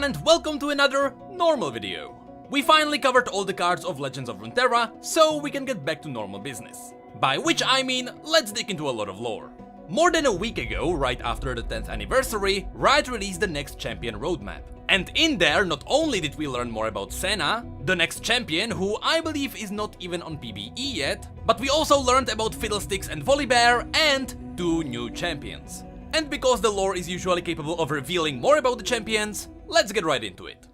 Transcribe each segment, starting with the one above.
everyone and welcome to another normal video. We finally covered all the cards of Legends of Runeterra, so we can get back to normal business. By which I mean, let's dig into a lot of lore. More than a week ago, right after the 10th anniversary, Riot released the next champion roadmap. And in there, not only did we learn more about Senna, the next champion who I believe is not even on PBE yet, but we also learned about Fiddlesticks and Volibear and 2 new champions. And because the lore is usually capable of revealing more about the champions, let's get right into it.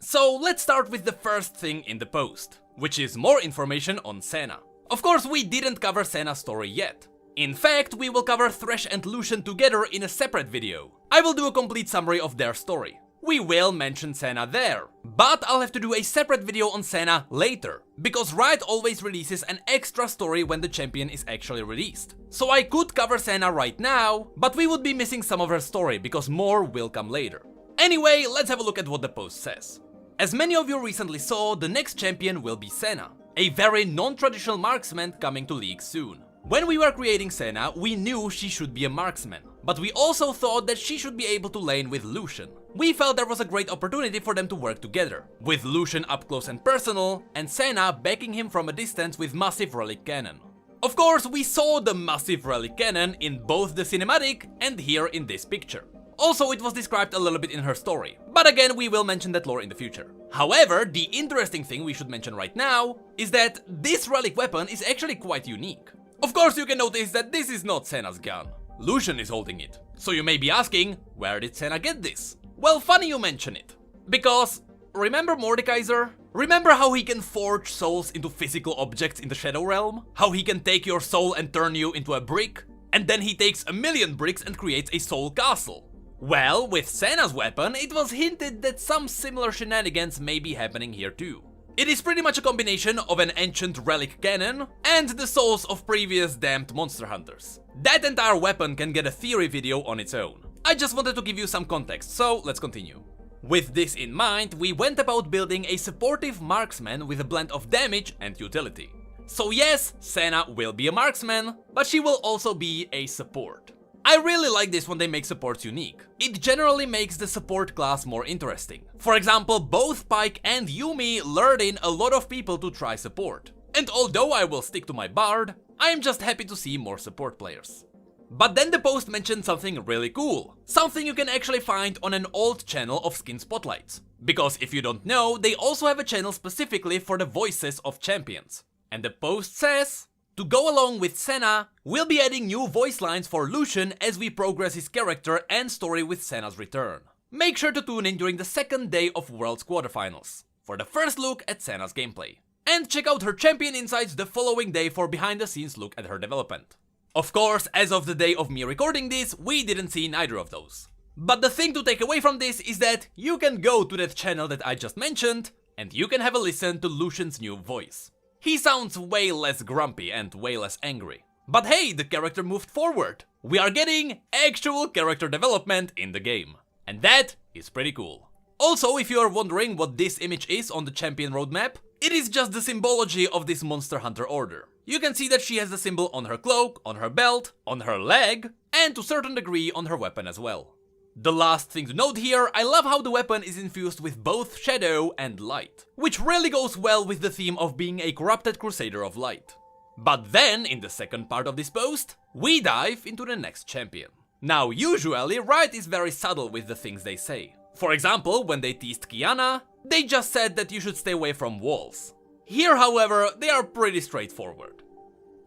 So let's start with the first thing in the post, which is more information on Senna. Of course, we didn't cover Senna's story yet. In fact, we will cover Thresh and Lucian together in a separate video. I will do a complete summary of their story. We will mention Senna there, but I'll have to do a separate video on Senna later, because Riot always releases an extra story when the champion is actually released. So I could cover Senna right now, but we would be missing some of her story because more will come later. Anyway, let's have a look at what the post says. As many of you recently saw, the next champion will be Senna, a very non-traditional marksman coming to League soon. When we were creating Senna, we knew she should be a marksman, but we also thought that she should be able to lane with Lucian. We felt there was a great opportunity for them to work together, with Lucian up close and personal, and Senna backing him from a distance with massive relic cannon. Of course, we saw the massive relic cannon in both the cinematic and here in this picture. Also, it was described a little bit in her story, but again, we will mention that lore in the future. However, the interesting thing we should mention right now is that this relic weapon is actually quite unique. Of course, you can notice that this is not Senna's gun. Lucian is holding it. So you may be asking, where did Senna get this? Well, funny you mention it. Because, remember Mordekaiser? Remember how he can forge souls into physical objects in the Shadow Realm? How he can take your soul and turn you into a brick? And then he takes 1,000,000 bricks and creates a soul castle. Well, with Senna's weapon, it was hinted that some similar shenanigans may be happening here too. It is pretty much a combination of an ancient relic cannon and the souls of previous damned monster hunters. That entire weapon can get a theory video on its own. I just wanted to give you some context, so let's continue. With this in mind, we went about building a supportive marksman with a blend of damage and utility. So yes, Senna will be a marksman, but she will also be a support. I really like this when they make supports unique. It generally makes the support class more interesting. For example, both Pyke and Yuumi lured in a lot of people to try support. And although I will stick to my Bard, I am just happy to see more support players. But then the post mentioned something really cool. Something you can actually find on an old channel of Skin Spotlights. Because if you don't know, they also have a channel specifically for the voices of champions. And the post says, to go along with Senna, we'll be adding new voice lines for Lucian as we progress his character and story with Senna's return. Make sure to tune in during the second day of World's quarterfinals for the first look at Senna's gameplay. And check out her champion insights the following day for behind the scenes look at her development. Of course, as of the day of me recording this, we didn't see neither of those. But the thing to take away from this is that you can go to that channel that I just mentioned and you can have a listen to Lucian's new voice. He sounds way less grumpy and way less angry. But hey, the character moved forward. We are getting actual character development in the game. And that is pretty cool. Also, if you are wondering what this image is on the champion roadmap, it is just the symbology of this monster hunter order. You can see that she has the symbol on her cloak, on her belt, on her leg, and to a certain degree on her weapon as well. The last thing to note here, I love how the weapon is infused with both shadow and light, which really goes well with the theme of being a corrupted crusader of light. But then, in the second part of this post, we dive into the next champion. Now, usually, Riot is very subtle with the things they say. For example, when they teased Qiyana, they just said that you should stay away from walls. Here, however, they are pretty straightforward.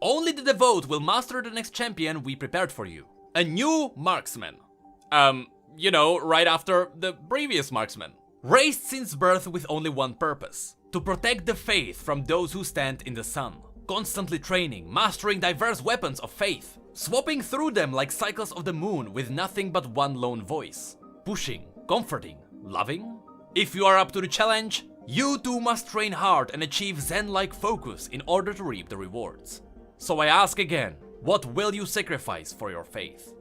Only the devout will master the next champion we prepared for you. A new marksman. You know, right after the previous marksman. Raised since birth with only one purpose: to protect the faith from those who stand in the sun. Constantly training, mastering diverse weapons of faith, swapping through them like cycles of the moon with nothing but one lone voice. Pushing, comforting, loving. If you are up to the challenge, you too must train hard and achieve Zen-like focus in order to reap the rewards. So I ask again, what will you sacrifice for your faith?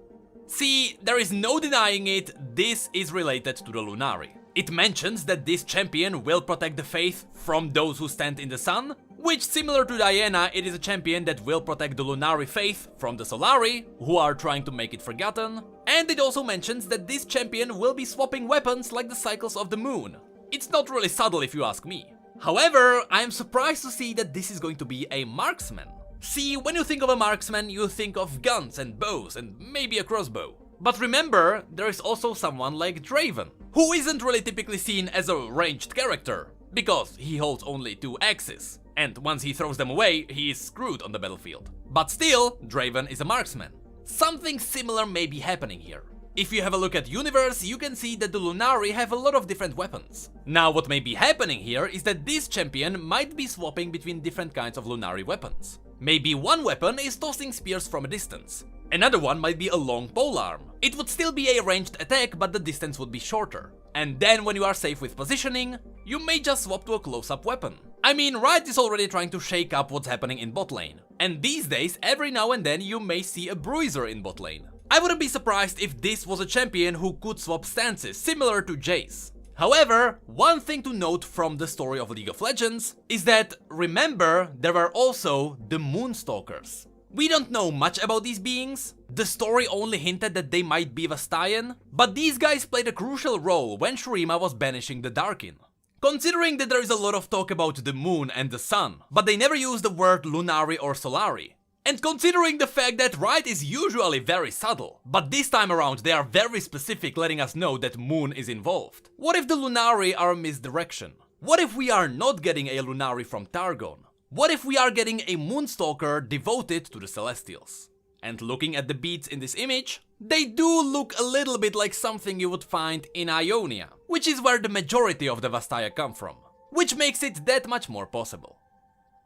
See, there is no denying it, this is related to the Lunari. It mentions that this champion will protect the faith from those who stand in the sun, which, similar to Diana, it is a champion that will protect the Lunari faith from the Solari, who are trying to make it forgotten, and it also mentions that this champion will be swapping weapons like the cycles of the moon. It's not really subtle if you ask me. However, I am surprised to see that this is going to be a marksman. See, when you think of a marksman, you think of guns and bows and maybe a crossbow. But remember, there is also someone like Draven, who isn't really typically seen as a ranged character, because he holds only 2 axes, and once he throws them away, he is screwed on the battlefield. But still, Draven is a marksman. Something similar may be happening here. If you have a look at Universe, you can see that the Lunari have a lot of different weapons. Now, what may be happening here is that this champion might be swapping between different kinds of Lunari weapons. Maybe one weapon is tossing spears from a distance. Another one might be a long polearm. It would still be a ranged attack, but the distance would be shorter. And then when you are safe with positioning, you may just swap to a close-up weapon. I mean, Riot is already trying to shake up what's happening in bot lane. And these days, every now and then you may see a bruiser in bot lane. I wouldn't be surprised if this was a champion who could swap stances, similar to Jace. However, one thing to note from the story of League of Legends is that, remember, there are also the Moonstalkers. We don't know much about these beings. The story only hinted that they might be Vastayan, but these guys played a crucial role when Shurima was banishing the Darkin. Considering that there is a lot of talk about the moon and the sun, but they never use the word Lunari or Solari. And considering the fact that Riot is usually very subtle, but this time around they are very specific, letting us know that moon is involved. What if the Lunari are a misdirection? What if we are not getting a Lunari from Targon? What if we are getting a Moonstalker devoted to the Celestials? And looking at the beats in this image, they do look a little bit like something you would find in Ionia, which is where the majority of the Vastaya come from, which makes it that much more possible.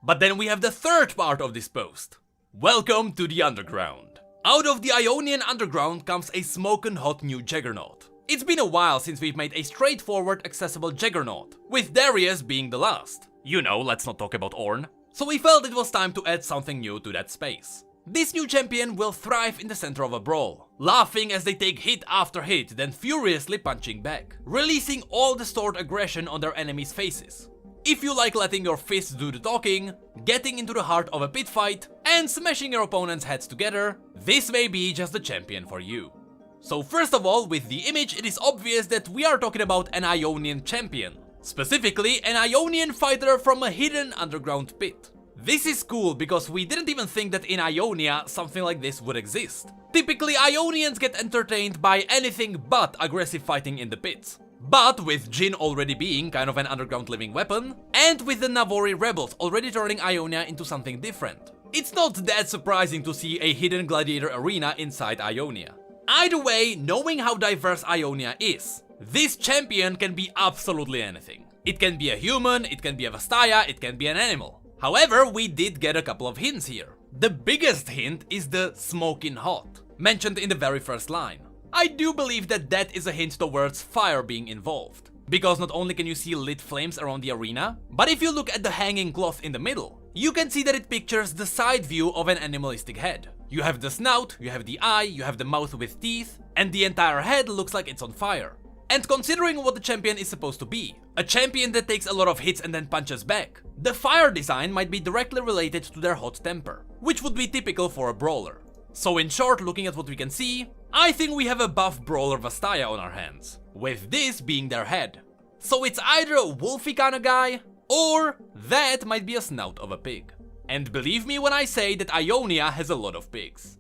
But then we have the third part of this post. Welcome to the underground. Out of the Ionian underground comes a smoking hot new Juggernaut. It's been a while since we've made a straightforward accessible Juggernaut, with Darius being the last. You know, let's not talk about Ornn. So we felt it was time to add something new to that space. This new champion will thrive in the center of a brawl, laughing as they take hit after hit, then furiously punching back, releasing all the stored aggression on their enemies' faces. If you like letting your fists do the talking, getting into the heart of a pit fight, and smashing your opponent's heads together, this may be just the champion for you. So first of all, with the image, it is obvious that we are talking about an Ionian champion. Specifically, an Ionian fighter from a hidden underground pit. This is cool because we didn't even think that in Ionia something like this would exist. Typically, Ionians get entertained by anything but aggressive fighting in the pits. But with Jhin already being kind of an underground living weapon, and with the Navori rebels already turning Ionia into something different, it's not that surprising to see a hidden gladiator arena inside Ionia. Either way, knowing how diverse Ionia is, this champion can be absolutely anything. It can be a human, it can be a Vastaya, it can be an animal. However, we did get a couple of hints here. The biggest hint is the smoking hot, mentioned in the very first line. I do believe that that is a hint towards fire being involved, because not only can you see lit flames around the arena, but if you look at the hanging cloth in the middle, you can see that it pictures the side view of an animalistic head. You have the snout, you have the eye, you have the mouth with teeth, and the entire head looks like it's on fire. And considering what the champion is supposed to be, a champion that takes a lot of hits and then punches back, the fire design might be directly related to their hot temper, which would be typical for a brawler. So in short, looking at what we can see, I think we have a buff brawler Vastaya on our hands, with this being their head. So it's either a wolfy kind of guy, or that might be a snout of a pig. And believe me when I say that Ionia has a lot of pigs.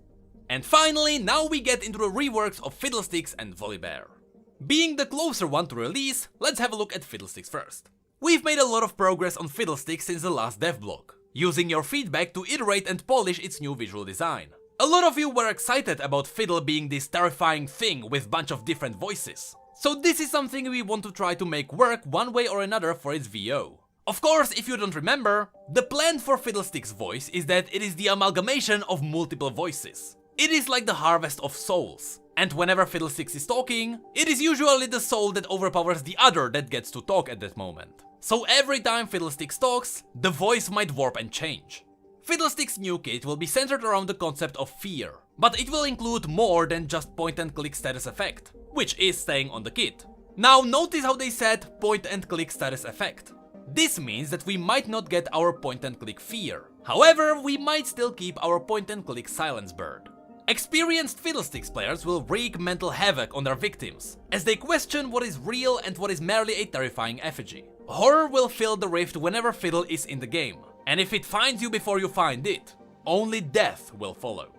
And finally, now we get into the reworks of Fiddlesticks and Volibear. Being the closer one to release, let's have a look at Fiddlesticks first. We've made a lot of progress on Fiddlesticks since the last devlog, using your feedback to iterate and polish its new visual design. A lot of you were excited about Fiddle being this terrifying thing with bunch of different voices. So this is something we want to try to make work one way or another for its VO. Of course, if you don't remember, the plan for Fiddlestick's voice is that it is the amalgamation of multiple voices. It is like the harvest of souls. And whenever Fiddlesticks is talking, it is usually the soul that overpowers the other that gets to talk at that moment. So every time Fiddlesticks talks, the voice might warp and change. Fiddlestick's new kit will be centered around the concept of fear, but it will include more than just point and click status effect, which is staying on the kit. Now notice how they said point and click status effect. This means that we might not get our point-and-click fear. However, we might still keep our point-and-click silence bird. Experienced Fiddlesticks players will wreak mental havoc on their victims, as they question what is real and what is merely a terrifying effigy. Horror will fill the rift whenever Fiddle is in the game, and if it finds you before you find it, only death will follow.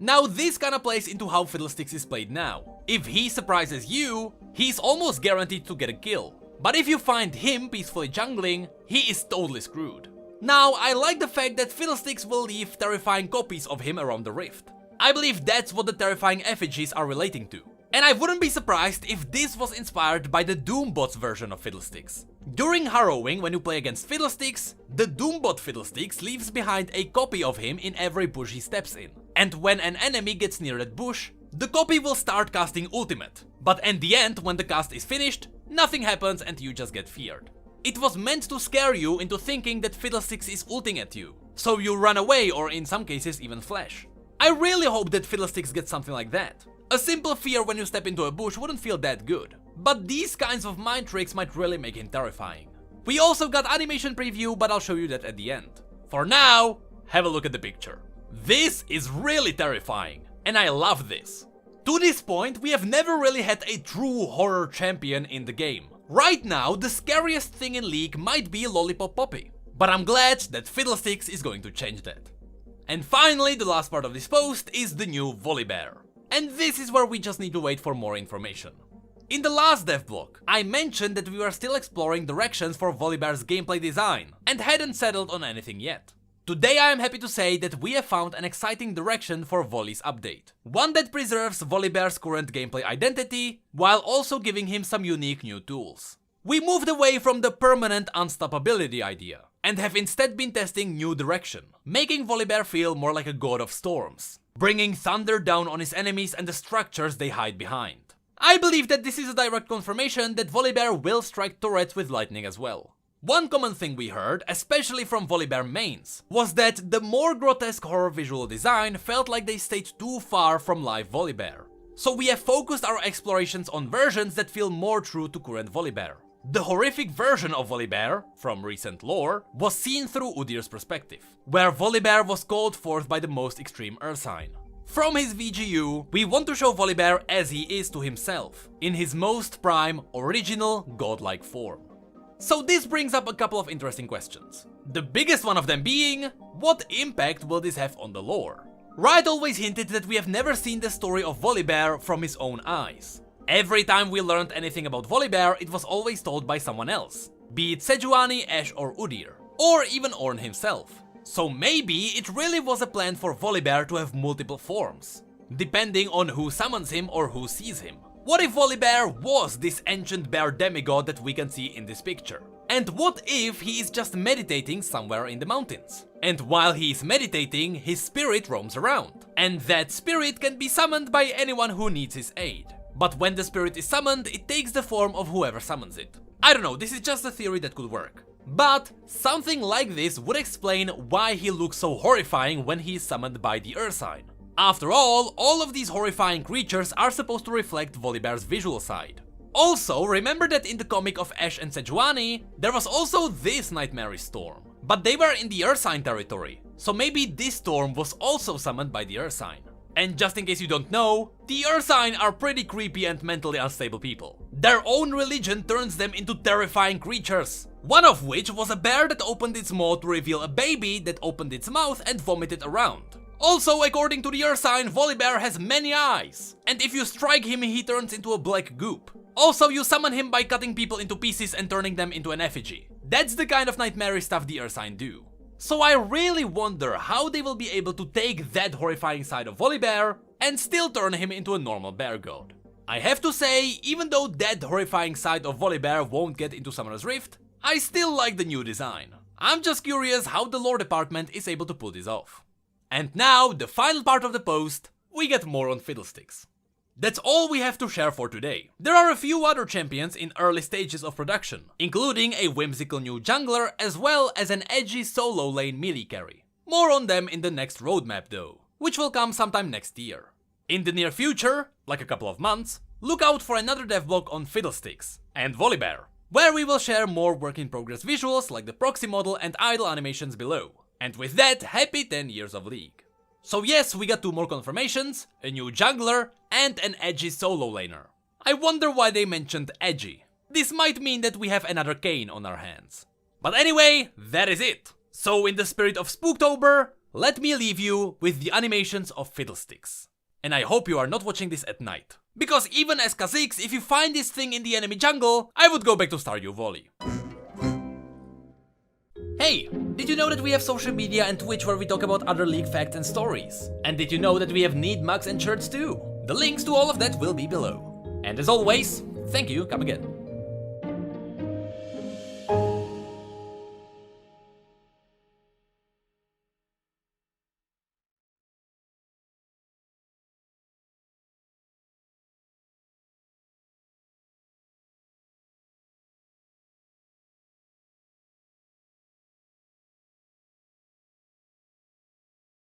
Now this kinda plays into how Fiddlesticks is played now. If he surprises you, he's almost guaranteed to get a kill. But if you find him peacefully jungling, he is totally screwed. Now, I like the fact that Fiddlesticks will leave terrifying copies of him around the rift. I believe that's what the terrifying effigies are relating to. And I wouldn't be surprised if this was inspired by the Doombot's version of Fiddlesticks. During Harrowing, when you play against Fiddlesticks, the Doombot Fiddlesticks leaves behind a copy of him in every bush he steps in. And when an enemy gets near that bush, the copy will start casting ultimate. But in the end, when the cast is finished, nothing happens and you just get feared. It was meant to scare you into thinking that Fiddlesticks is ulting at you, so you run away or in some cases even flash. I really hope that Fiddlesticks gets something like that. A simple fear when you step into a bush wouldn't feel that good, but these kinds of mind tricks might really make him terrifying. We also got animation preview, but I'll show you that at the end. For now, have a look at the picture. This is really terrifying, and I love this. To this point, we have never really had a true horror champion in the game. Right now, the scariest thing in League might be Lollipop Poppy, but I'm glad that Fiddlesticks is going to change that. And finally, the last part of this post is the new Volibear. And this is where we just need to wait for more information. In the last dev block, I mentioned that we were still exploring directions for Volibear's gameplay design, and hadn't settled on anything yet. Today I am happy to say that we have found an exciting direction for Voli's update. One that preserves Volibear's current gameplay identity, while also giving him some unique new tools. We moved away from the permanent unstoppability idea, and have instead been testing new direction, making Volibear feel more like a god of storms, bringing thunder down on his enemies and the structures they hide behind. I believe that this is a direct confirmation that Volibear will strike turrets with lightning as well. One common thing we heard, especially from Volibear mains, was that the more grotesque horror visual design felt like they stayed too far from live Volibear. So we have focused our explorations on versions that feel more true to current Volibear. The horrific version of Volibear, from recent lore, was seen through Udyr's perspective, where Volibear was called forth by the most extreme earth sign. From his VGU, we want to show Volibear as he is to himself, in his most prime, original, godlike form. So this brings up a couple of interesting questions. The biggest one of them being, what impact will this have on the lore? Riot always hinted that we have never seen the story of Volibear from his own eyes. Every time we learned anything about Volibear, it was always told by someone else, be it Sejuani, Ashe or Udyr, or even Ornn himself. So maybe it really was a plan for Volibear to have multiple forms, depending on who summons him or who sees him. What if Volibear was this ancient bear demigod that we can see in this picture? And what if he is just meditating somewhere in the mountains? And while he is meditating, his spirit roams around. And that spirit can be summoned by anyone who needs his aid. But when the spirit is summoned, it takes the form of whoever summons it. I don't know, this is just a theory that could work. But something like this would explain why he looks so horrifying when he is summoned by the Earth sign. After all of these horrifying creatures are supposed to reflect Volibear's visual side. Also, remember that in the comic of Ashe and Sejuani, there was also this nightmarish storm. But they were in the Earth sign territory, so maybe this storm was also summoned by the Earth sign. And just in case you don't know, the Earth sign are pretty creepy and mentally unstable people. Their own religion turns them into terrifying creatures. One of which was a bear that opened its maw to reveal a baby that opened its mouth and vomited around. Also, according to the Earth sign, Volibear has many eyes, and if you strike him, he turns into a black goop. Also, you summon him by cutting people into pieces and turning them into an effigy. That's the kind of nightmarish stuff the Earth sign do. So I really wonder how they will be able to take that horrifying side of Volibear and still turn him into a normal bear god. I have to say, even though that horrifying side of Volibear won't get into Summoner's Rift, I still like the new design. I'm just curious how the lore department is able to pull this off. And now, the final part of the post, we get more on Fiddlesticks. That's all we have to share for today. There are a few other champions in early stages of production, including a whimsical new jungler as well as an edgy solo lane melee carry. More on them in the next roadmap though, which will come sometime next year. In the near future, like a couple of months, look out for another devlog on Fiddlesticks and Volibear. where we will share more work-in-progress visuals like the proxy model and idle animations below. And with that, happy 10 years of League. So yes, we got 2 more confirmations, a new jungler, and an edgy solo laner. I wonder why they mentioned edgy. This might mean that we have another Kayn on our hands. But anyway, that is it. So in the spirit of Spooktober, let me leave you with the animations of Fiddlesticks. And I hope you are not watching this at night. Because even as Kha'Zix, if you find this thing in the enemy jungle, I would go back to Stardew Valley. Hey, did you know that we have social media and Twitch where we talk about other League facts and stories? And did you know that we have neat mugs and shirts too? The links to all of that will be below. And as always, thank you, come again.